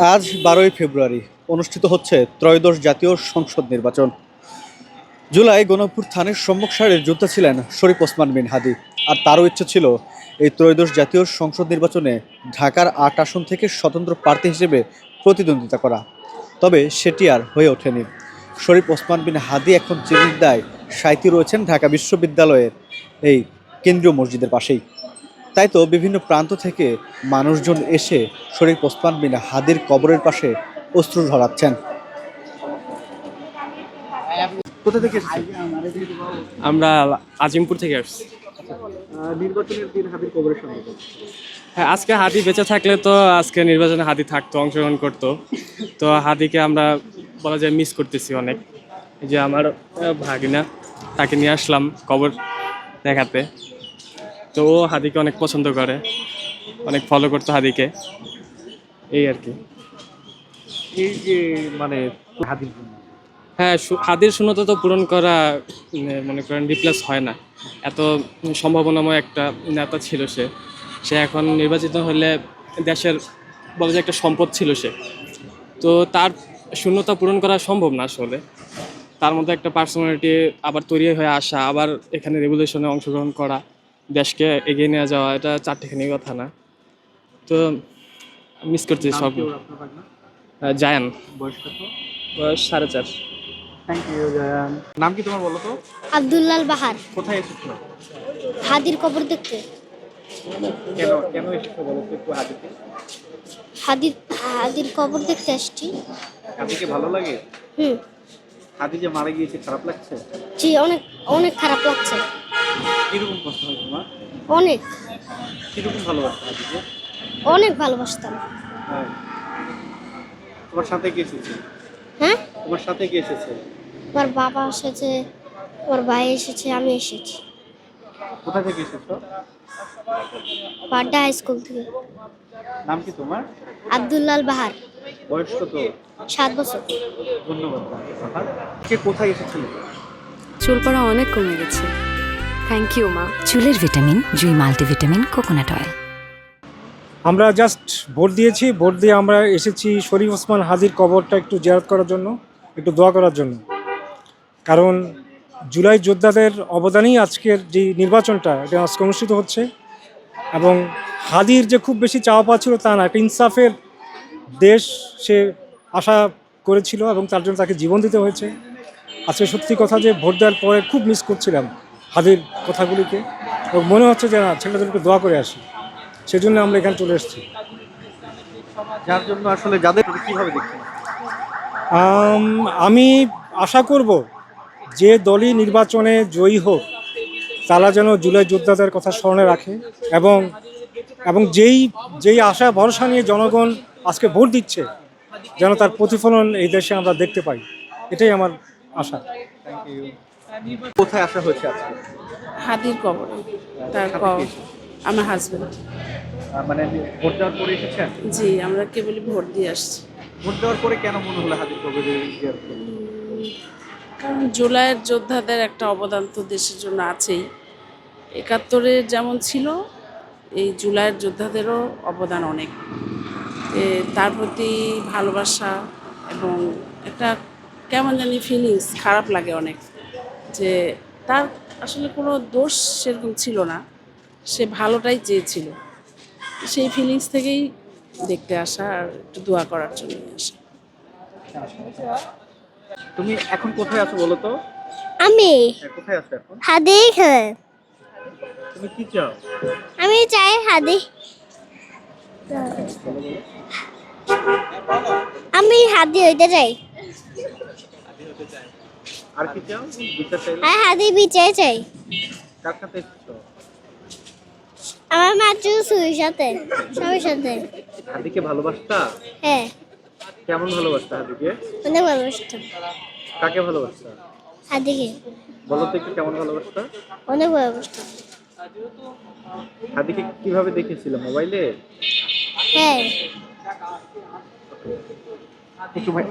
আজ 12ই ফেব্রুয়ারি অনুষ্ঠিত হচ্ছে ত্রয়োদশ জাতীয় সংসদ নির্বাচন। জুলাই গণঅভ্যুত্থানের সম্মুখ সারির যোদ্ধা ছিলেন শরীফ ওসমান বিন হাদি। আর তারও ইচ্ছে ছিল এই ত্রয়োদশ জাতীয় সংসদ নির্বাচনে ঢাকার ৮ আসন থেকে স্বতন্ত্র প্রার্থী হিসেবে প্রতিদ্বন্দ্বিতা করা। তবে সেটি আর হয়ে ওঠেনি। শরীফ ওসমান বিন হাদি এখন চিনির দায় সাঁইতে রয়েছেন ঢাকা বিশ্ববিদ্যালয়ের এই কেন্দ্রীয় মসজিদের পাশেই। তাই তো বিভিন্ন প্রান্ত থেকে মানুষজন এসে শরীফ ওসমান বিন হাদির কবরের পাশে অশ্রু ঝরাচ্ছেন। কোথা থেকে এসেছেন? আমরা আজিমপুর থেকে আসছি। নির্বাচনের দিন হাদির কবরের সামনে। হ্যাঁ, আজকে হাদি বেঁচে থাকলে তো আজকে নির্বাচনে হাদি থাকতো, অংশগ্রহণ করতো। তো হাদিকে আমরা বলা যায় মিস করতেছি অনেক। এই যে আমার ভাগিনা, তাকে নিয়ে আসলাম কবর দেখাতে। তো ও হাদিকে অনেক পছন্দ করে, অনেক ফলো করতো হাদিকে, এই আর কি। এই যে মানে হাদির জন্য হ্যাঁ, হাদির শূন্যতা তো পূরণ করা মনে করেন রিপ্লেস হয় না। এত সম্ভাবনাময় একটা নেতা ছিল সে। সে এখন নির্বাচিত হলে দেশের বলা যায় একটা সম্পদ ছিল সে। তো তার শূন্যতা পূরণ করা সম্ভব না আসলে। তার মধ্যে একটা পার্সোনালিটি আবার তৈরি হয়ে আসা, আবার এখানে রেভলিউশনে অংশগ্রহণ করা, দেশকে এগিয়ে নিয়ে যাওয়া, এটা চারটেখানি কথা না। তো মিস করছি সব। জায়ান, বয়স কত? বয়স 4.5। Thank you Zayan. নাম কি তোমার বলো তো? আব্দুল্লাল বাহার। কোথায় এসেছো? হাদির কবর দেখতে। কেন কেন এসেছো বলো তো একটু হাদিকে? হাদির হাদির কবর দেখতে আসছি। হাদিকে ভালো লাগে? হুম। হাদি যে মারা গিয়েছে খারাপ লাগছে? জি, অনেক অনেক খারাপ লাগছে। কিরকম কষ্ট হয় তোমার? অনেক কিরকম ভালোবাসা হাদিকে? অনেক ভালোবাসতাম। হ্যাঁ। তোমার সাথে কে এসেছে? হ্যাঁ, তোমার সাথে কে এসেছে? আমার বাবা এসেছে, আমার ভাই এসেছে, আমি এসেছি। কোথা থেকে এসেছো? বাড্ডা হাই স্কুল থেকে। নাম কি তোমার? আব্দুল্লাল বাহার। বয়স কত? 7 বছর। ধন্যবাদ। কে কোথায় এসেছিলে? চুল পড়া অনেক কমে গেছে। থ্যাংক ইউ মা। চুলের ভিটামিন জুই মাল্টিভিটামিন কোকোনাট অয়েল। আমরা জাস্ট ভোট দিয়েছি, ভোট দিয়ে আমরা এসেছি শরীফ ওসমান হাদির কবরটা একটু জিয়ারত করার জন্য, একটু দোয়া করার জন্য। কারণ জুলাই যোদ্ধাদের অবদানেই আজকের যে নির্বাচনটা এটা আজকে অনুষ্ঠিত হচ্ছে। এবং হাদির যে খুব বেশি চাওয়া পাওয়া ছিল তা না, একটা ইনসাফের দেশ সে আশা করেছিল এবং তার জন্য তাকে জীবন দিতে হয়েছে। আজকে সত্যি কথা যে ভোট দেওয়ার পরে খুব মিস করছিলাম হাদির কথাগুলিকে, এবং মনে হচ্ছে যে না, ছেলেদেরকে দোয়া করে আসি, সেজন্য আমরা এখানে চলে এসেছি। যার জন্য আসলে যাদের কিভাবে দেখছেন? আমি আশা করব যে দলই নির্বাচনে জয়ী হোক তারা যেন জুলাই যোদ্ধাদের কথা স্মরণে রাখে, এবং এবং যেই আশা ভরসা নিয়ে জনগণ আজকে ভোট দিচ্ছে যেন তার প্রতিফলন এই দেশে আমরা দেখতে পাই, এটাই আমার আশা। কোথায় আসা হয়েছে আজকে? হাদির কবরে। তার আমার হাজবেন্ড। মানে ভোট দেওয়ার পরে এসেছেন? জি, আমরা কেবলই ভোট দিয়ে আসছি। ভোট দেওয়ার পরে কেন মনে হলো হাদির কবরে জিয়ারত করতে? কারণ জুলাইয়ের যোদ্ধাদের একটা অবদান তো দেশের জন্য আছেই। 71-এ যেমন ছিল, এই জুলাইয়ের যোদ্ধাদেরও অবদান অনেক। তার প্রতি ভালোবাসা এবং একটা কেমন জানি ফিলিংস খারাপ লাগে অনেক, যে তার আসলে কোনো দোষ সেরকম ছিল না, সে ভালোটাই চেয়েছিল। সেই ফিলিংস থেকেই দেখতে আসা আর একটু দোয়া করার জন্য আসা। তুমি এখন কোথায় আছো বলো তো? আমি কোথায় আছো এখন? হাদি খেলে। তুমি কি চাও? আমি চাই হাদি। আমি হাদি হইতে চাই। আর কি চাও? বিচার চাইলে? আর হাদি বিচার চাই। কার সাথে এসেছো? আমার মাত্র সুইর সাথে, সবার সাথে। হাদিকে ভালোবাসতা? হ্যাঁ, কেমন ভালোবাসতা হাদিকে? অনেক ভালোবাসতাম কাকে ভালোবাসতা? হাদিকে। বলো তো একটু কেমন ভালোবাসতা? অনেক ভালোবাসতাম। হাদিকে কিভাবে দেখেছিল? মোবাইলে? হ্যাঁ। একটু ভাই